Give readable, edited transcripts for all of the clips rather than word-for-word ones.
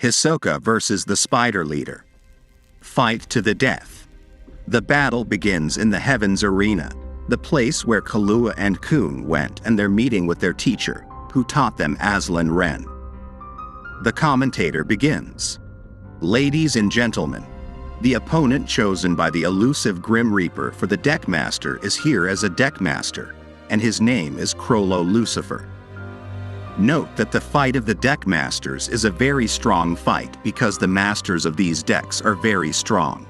Hisoka versus the Spider Leader. Fight to the death. The battle begins in the Heavens Arena, the place where Killua and Kun went and their meeting with their teacher, who taught them Aslan Ren. The commentator begins. Ladies and gentlemen, the opponent chosen by the elusive Grim Reaper for the Deckmaster is here as a Deckmaster, and his name is Chrollo Lucifer. Note that the fight of the Deckmasters is a very strong fight because the masters of these decks are very strong.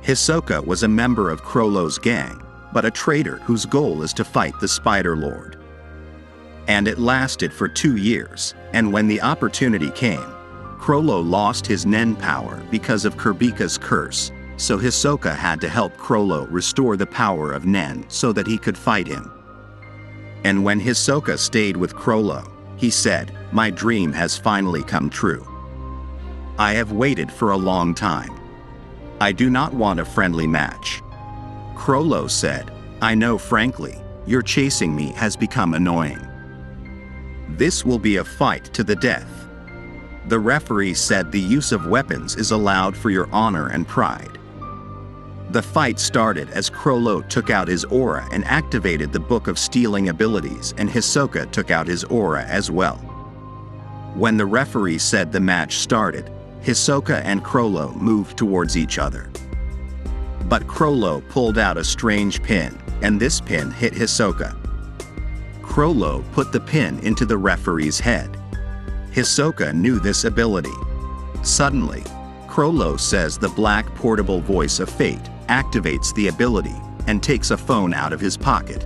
Hisoka was a member of Chrollo's gang, but a traitor whose goal is to fight the Spider Lord. And it lasted for 2 years, and when the opportunity came, Chrollo lost his Nen power because of Kurbika's curse, so Hisoka had to help Chrollo restore the power of Nen so that he could fight him. And when Hisoka stayed with Chrollo, he said, "My dream has finally come true. I have waited for a long time. I do not want a friendly match." Chrollo said, "I know frankly, your chasing me has become annoying. This will be a fight to the death." The referee said the use of weapons is allowed for your honor and pride. The fight started as Chrollo took out his aura and activated the Book of Stealing abilities, and Hisoka took out his aura as well. When the referee said the match started, Hisoka and Chrollo moved towards each other. But Chrollo pulled out a strange pin, and this pin hit Hisoka. Chrollo put the pin into the referee's head. Hisoka knew this ability. Suddenly, Chrollo says the black portable voice of fate activates the ability and takes a phone out of his pocket.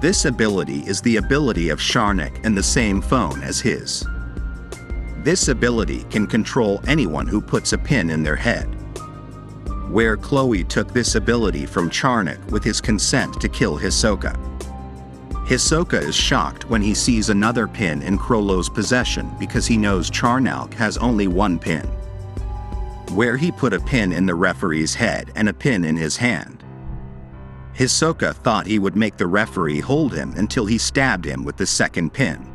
This ability is the ability of Sharnik and the same phone as his. This ability can control anyone who puts a pin in their head. Where Chloe took this ability from Charnik with his consent to kill Hisoka. Hisoka is shocked when he sees another pin in Chrollo's possession because he knows Charnalk has only one pin. Where he put a pin in the referee's head and a pin in his hand. Hisoka thought he would make the referee hold him until he stabbed him with the second pin.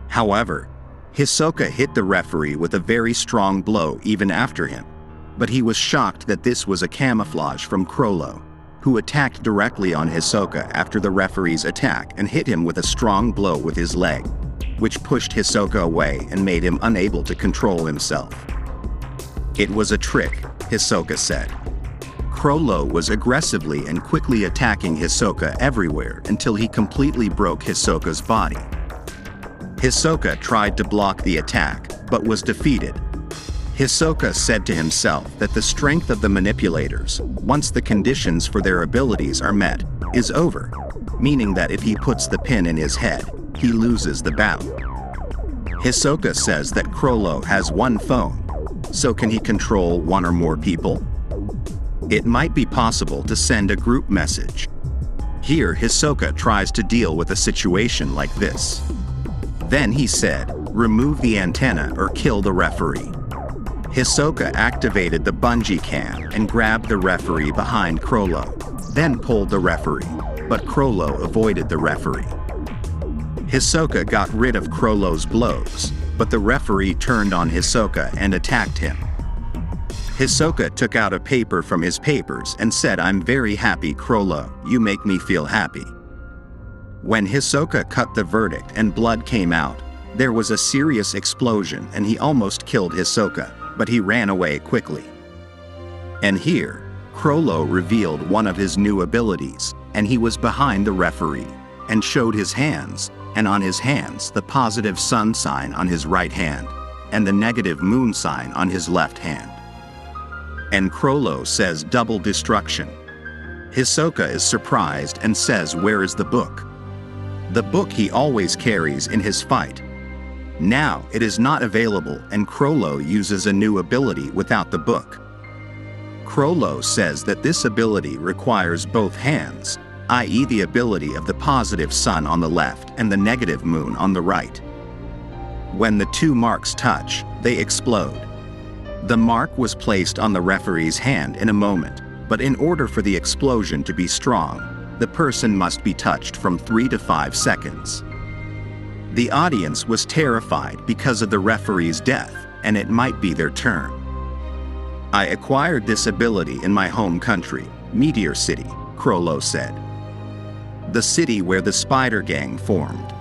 However, Hisoka hit the referee with a very strong blow even after him, but he was shocked that this was a camouflage from Chrollo, who attacked directly on Hisoka after the referee's attack and hit him with a strong blow with his leg, which pushed Hisoka away and made him unable to control himself. It was a trick, Hisoka said. Chrollo was aggressively and quickly attacking Hisoka everywhere until he completely broke Hisoka's body. Hisoka tried to block the attack, but was defeated. Hisoka said to himself that the strength of the manipulators, once the conditions for their abilities are met, is over, meaning that if he puts the pin in his head, he loses the bout. Hisoka says that Chrollo has one phone, so can he control one or more people? It might be possible to send a group message. Here Hisoka tries to deal with a situation like this. Then he said, "Remove the antenna or kill the referee." Hisoka activated the bungee cam and grabbed the referee behind Chrollo, then pulled the referee, but Chrollo avoided the referee. Hisoka got rid of Chrollo's blows, but the referee turned on Hisoka and attacked him. Hisoka took out a paper from his papers and said, "I'm very happy, Chrollo, you make me feel happy." When Hisoka cut the verdict and blood came out, there was a serious explosion and he almost killed Hisoka, but he ran away quickly. And here, Chrollo revealed one of his new abilities, and he was behind the referee, and showed his hands, and on his hands the positive sun sign on his right hand, and the negative moon sign on his left hand. And Chrollo says double destruction. Hisoka is surprised and says, "Where is the book?" The book he always carries in his fight. Now it is not available and Chrollo uses a new ability without the book. Chrollo says that this ability requires both hands, i.e. the ability of the positive sun on the left and the negative moon on the right. When the two marks touch, they explode. The mark was placed on the referee's hand in a moment, but in order for the explosion to be strong, the person must be touched from 3 to 5 seconds. The audience was terrified because of the referee's death, and it might be their turn. I acquired this ability in my home country, Meteor City, Chrollo said. The city where the Spider Gang formed.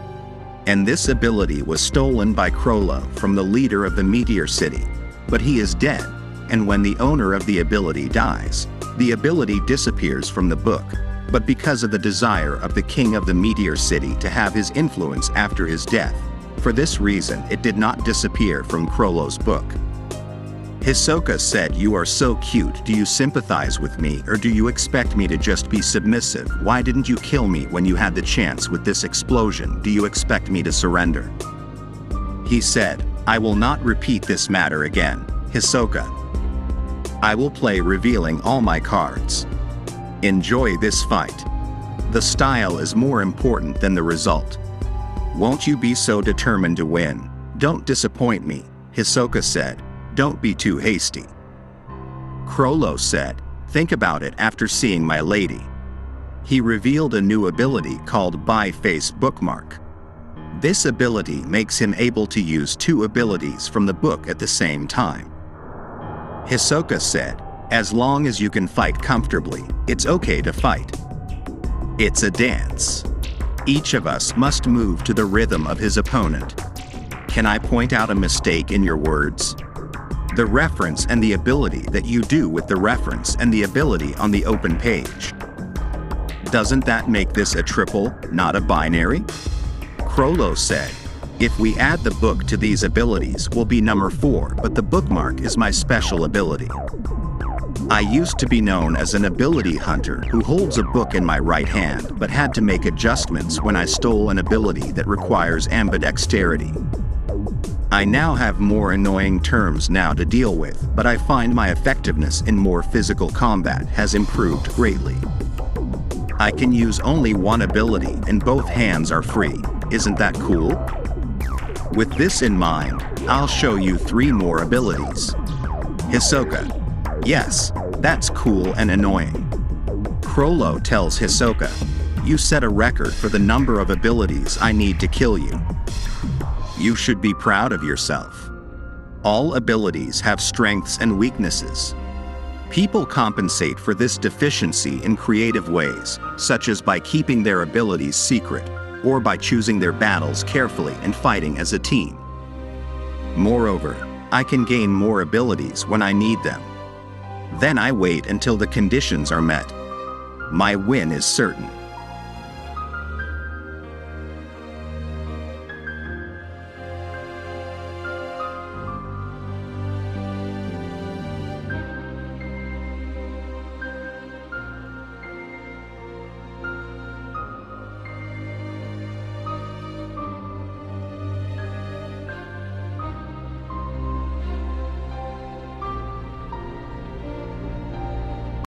And this ability was stolen by Chrollo from the leader of the Meteor City, but he is dead, and when the owner of the ability dies, the ability disappears from the book, but because of the desire of the king of the Meteor City to have his influence after his death, for this reason it did not disappear from Chrollo's book. HISOKAA said, "You are so cute. Do you sympathize with me, or do you expect me to just be submissive? Why didn't you kill me when you had the chance with this explosion? Do you expect me to surrender?" He said, "I will not repeat this matter again, HISOKAA. I will play revealing all my cards. Enjoy this fight. The style is more important than the result. Won't you be so determined to win? Don't disappoint me," HISOKAA said. "Don't be too hasty." Chrollo said, "Think about it after seeing my lady." He revealed a new ability called By-Face Bookmark. This ability makes him able to use two abilities from the book at the same time. HISOKAA said, "As long as you can fight comfortably, it's okay to fight. It's a dance. Each of us must move to the rhythm of his opponent. Can I point out a mistake in your words? The reference and the ability that you do with the reference and the ability on the open page. Doesn't that make this a triple, not a binary?" Chrollo said, "If we add the book to these abilities, will be number 4, but the bookmark is my special ability. I used to be known as an ability hunter who holds a book in my right hand, but had to make adjustments when I stole an ability that requires ambidexterity. I now have more annoying terms now to deal with, but I find my effectiveness in more physical combat has improved greatly. I can use only one ability and both hands are free. Isn't that cool? With this in mind, I'll show you 3 more abilities." HISOKAA: "Yes, that's cool and annoying." Chrollo tells HISOKAA, "You set a record for the number of abilities I need to kill you. You should be proud of yourself. All abilities have strengths and weaknesses. People compensate for this deficiency in creative ways, such as by keeping their abilities secret, or by choosing their battles carefully and fighting as a team. Moreover, I can gain more abilities when I need them. Then I wait until the conditions are met. My win is certain."